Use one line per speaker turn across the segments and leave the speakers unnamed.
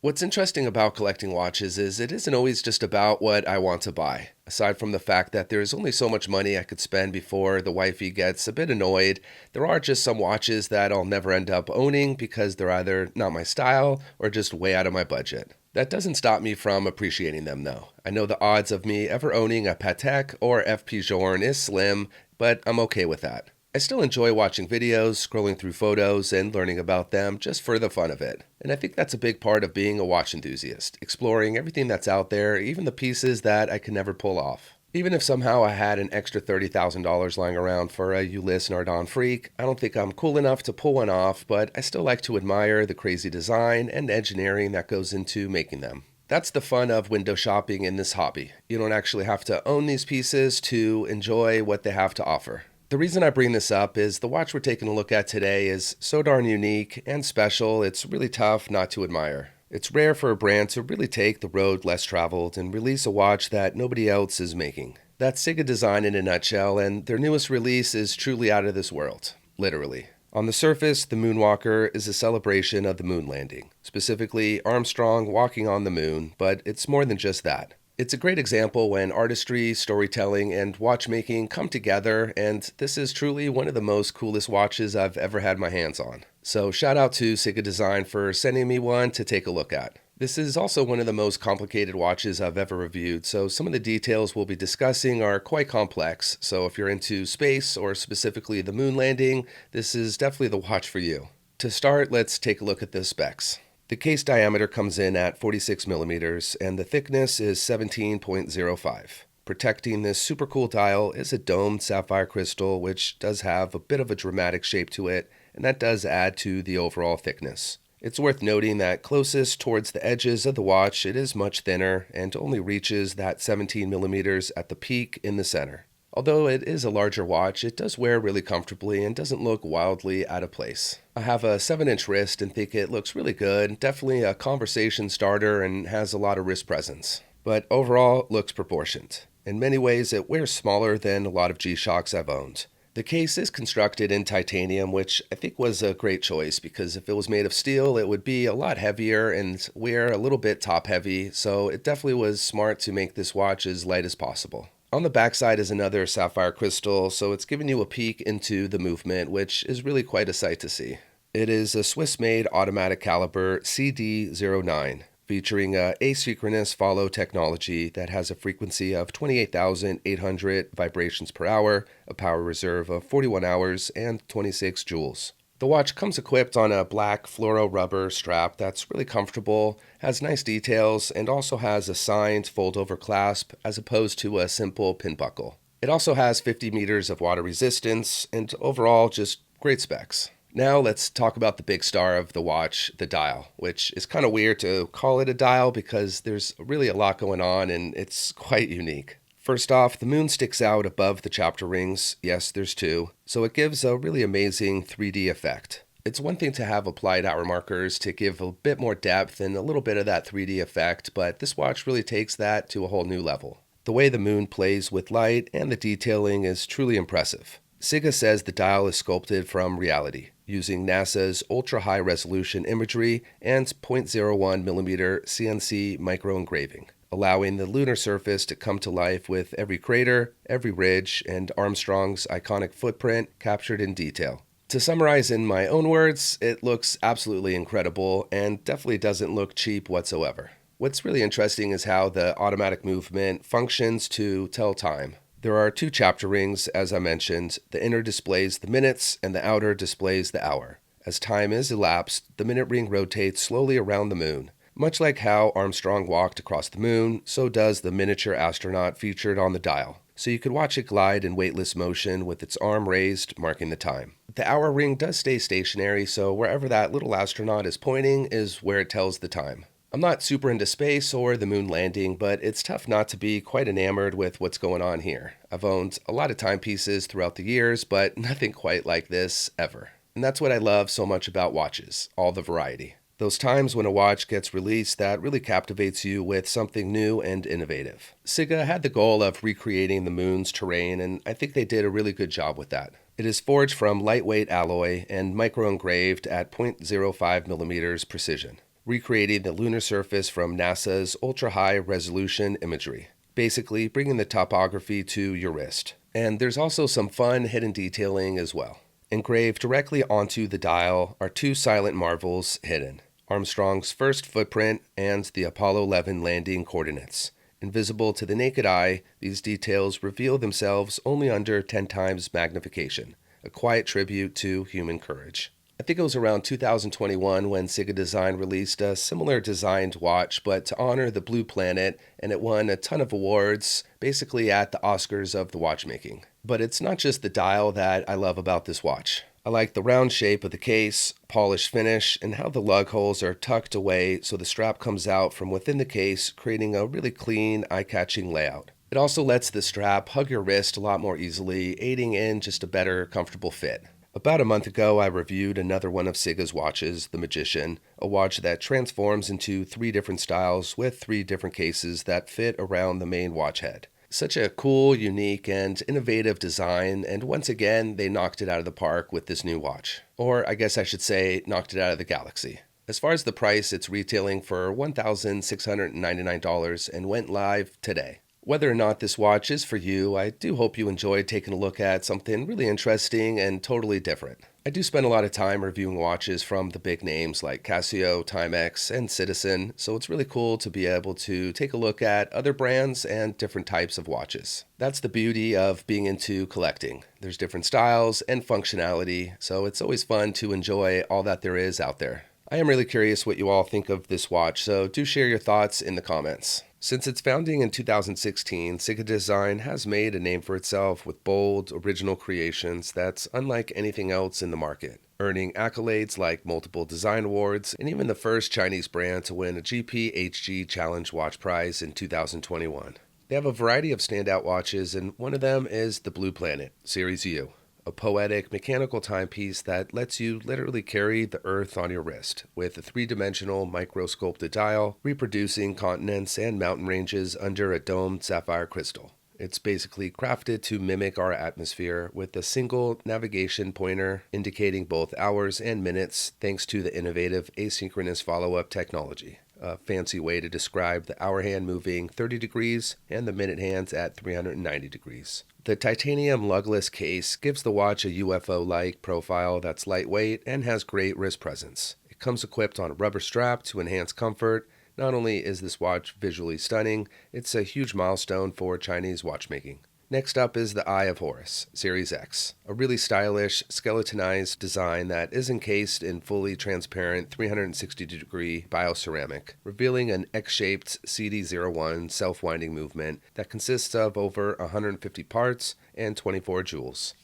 What's interesting about collecting watches is it isn't always just about what I want to buy. Aside from the fact that there's only so much money I could spend before the wifey gets a bit annoyed, there are just some watches that I'll never end up owning because they're either not my style or just way out of my budget. That doesn't stop me from appreciating them though. I know the odds of me ever owning a Patek or FP Journe is slim, but I'm okay with that. I still enjoy watching videos, scrolling through photos, and learning about them just for the fun of it. And I think that's a big part of being a watch enthusiast, exploring everything that's out there, even the pieces that I can never pull off. Even if somehow I had an extra $30,000 lying around for a Ulysse Nardin Freak, I don't think I'm cool enough to pull one off, but I still like to admire the crazy design and engineering that goes into making them. That's the fun of window shopping in this hobby. You don't actually have to own these pieces to enjoy what they have to offer. The reason I bring this up is the watch we're taking a look at today is so darn unique and special, it's really tough not to admire. It's rare for a brand to really take the road less traveled and release a watch that nobody else is making. That's Ciga Design in a nutshell, and their newest release is truly out of this world, literally. On the surface, the Moon Walker is a celebration of the moon landing, specifically Armstrong walking on the moon, but it's more than just that. It's a great example when artistry, storytelling, and watchmaking come together, and this is truly one of the most coolest watches I've ever had my hands on. So shout out to Ciga Design for sending me one to take a look at. This is also one of the most complicated watches I've ever reviewed, so some of the details we'll be discussing are quite complex, so if you're into space or specifically the moon landing, this is definitely the watch for you. To start, let's take a look at the specs. The case diameter comes in at 46 millimeters and the thickness is 17.05. Protecting this super cool dial is a domed sapphire crystal, which does have a bit of a dramatic shape to it, and that does add to the overall thickness. It's worth noting that closest towards the edges of the watch, it is much thinner and only reaches that 17 millimeters at the peak in the center. Although it is a larger watch, it does wear really comfortably and doesn't look wildly out of place. I have a 7-inch wrist and think it looks really good, definitely a conversation starter and has a lot of wrist presence. But overall, it looks proportioned. In many ways, it wears smaller than a lot of G-Shocks I've owned. The case is constructed in titanium, which I think was a great choice because if it was made of steel, it would be a lot heavier and wear a little bit top heavy, so it definitely was smart to make this watch as light as possible. On the backside is another sapphire crystal, so it's giving you a peek into the movement, which is really quite a sight to see. It is a Swiss-made automatic caliber CD09, featuring a asynchronous follow technology that has a frequency of 28,800 vibrations per hour, a power reserve of 41 hours, and 26 joules. The watch comes equipped on a black fluoro rubber strap that's really comfortable, has nice details, and also has a signed fold-over clasp as opposed to a simple pin buckle. It also has 50 meters of water resistance, and overall just great specs. Now let's talk about the big star of the watch, the dial, which is kind of weird to call it a dial because there's really a lot going on and it's quite unique. First off, the moon sticks out above the chapter rings, yes there's two, so it gives a really amazing 3D effect. It's one thing to have applied hour markers to give a bit more depth and a little bit of that 3D effect, but this watch really takes that to a whole new level. The way the moon plays with light and the detailing is truly impressive. Ciga says the dial is sculpted from reality, using NASA's ultra-high resolution imagery and 0.01mm CNC micro-engraving, allowing the lunar surface to come to life with every crater, every ridge, and Armstrong's iconic footprint captured in detail. To summarize in my own words, it looks absolutely incredible and definitely doesn't look cheap whatsoever. What's really interesting is how the automatic movement functions to tell time. There are two chapter rings, as I mentioned. The inner displays the minutes and the outer displays the hour. As time is elapsed, the minute ring rotates slowly around the moon. Much like how Armstrong walked across the moon, so does the miniature astronaut featured on the dial. So you could watch it glide in weightless motion with its arm raised, marking the time. The hour ring does stay stationary, so wherever that little astronaut is pointing is where it tells the time. I'm not super into space or the moon landing, but it's tough not to be quite enamored with what's going on here. I've owned a lot of timepieces throughout the years, but nothing quite like this ever. And that's what I love so much about watches, all the variety. Those times when a watch gets released that really captivates you with something new and innovative. Ciga had the goal of recreating the moon's terrain, and I think they did a really good job with that. It is forged from lightweight alloy and micro-engraved at 0.05mm precision. recreating the lunar surface from NASA's ultra-high resolution imagery, basically bringing the topography to your wrist. And there's also some fun hidden detailing as well. Engraved directly onto the dial are two silent marvels hidden: Armstrong's first footprint and the Apollo 11 landing coordinates. Invisible to the naked eye, these details reveal themselves only under 10 times magnification, a quiet tribute to human courage. I think it was around 2021 when Ciga Design released a similar designed watch, but to honor the blue planet, and it won a ton of awards, basically at the Oscars of the watchmaking. But it's not just the dial that I love about this watch. I like the round shape of the case, polished finish, and how the lug holes are tucked away so the strap comes out from within the case, creating a really clean, eye-catching layout. It also lets the strap hug your wrist a lot more easily, aiding in just a better, comfortable fit. About a month ago, I reviewed another one of Ciga's watches, the Magician, a watch that transforms into 3 different styles with 3 different cases that fit around the main watch head. Such a cool, unique, and innovative design, and once again, they knocked it out of the park with this new watch. Or I guess I should say, knocked it out of the galaxy. As far as the price, it's retailing for $1,699 and went live today. Whether or not this watch is for you, I do hope you enjoyed taking a look at something really interesting and totally different. I do spend a lot of time reviewing watches from the big names like Casio, Timex, and Citizen, so it's really cool to be able to take a look at other brands and different types of watches. That's the beauty of being into collecting. There's different styles and functionality, so it's always fun to enjoy all that there is out there. I am really curious what you all think of this watch, so do share your thoughts in the comments. Since its founding in 2016, Ciga Design has made a name for itself with bold, original creations that's unlike anything else in the market, earning accolades like multiple design awards and even the first Chinese brand to win a GPHG Challenge Watch Prize in 2021. They have a variety of standout watches, and one of them is the Blue Planet, Series U. A poetic mechanical timepiece that lets you literally carry the earth on your wrist, with a 3-dimensional micro-sculpted dial, reproducing continents and mountain ranges under a domed sapphire crystal. It's basically crafted to mimic our atmosphere with a single navigation pointer indicating both hours and minutes thanks to the innovative asynchronous follow-up technology. A fancy way to describe the hour hand moving 30 degrees and the minute hands at 390 degrees. The titanium lugless case gives the watch a UFO-like profile that's lightweight and has great wrist presence. It comes equipped on a rubber strap to enhance comfort. Not only is this watch visually stunning, it's a huge milestone for Chinese watchmaking. Next up is the Eye of Horus, Series X, a really stylish, skeletonized design that is encased in fully transparent 360-degree bioceramic, revealing an X-shaped CD01 self-winding movement that consists of over 150 parts and 24 jewels.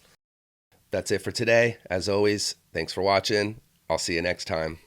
That's it for today. As always, thanks for watching. I'll see you next time.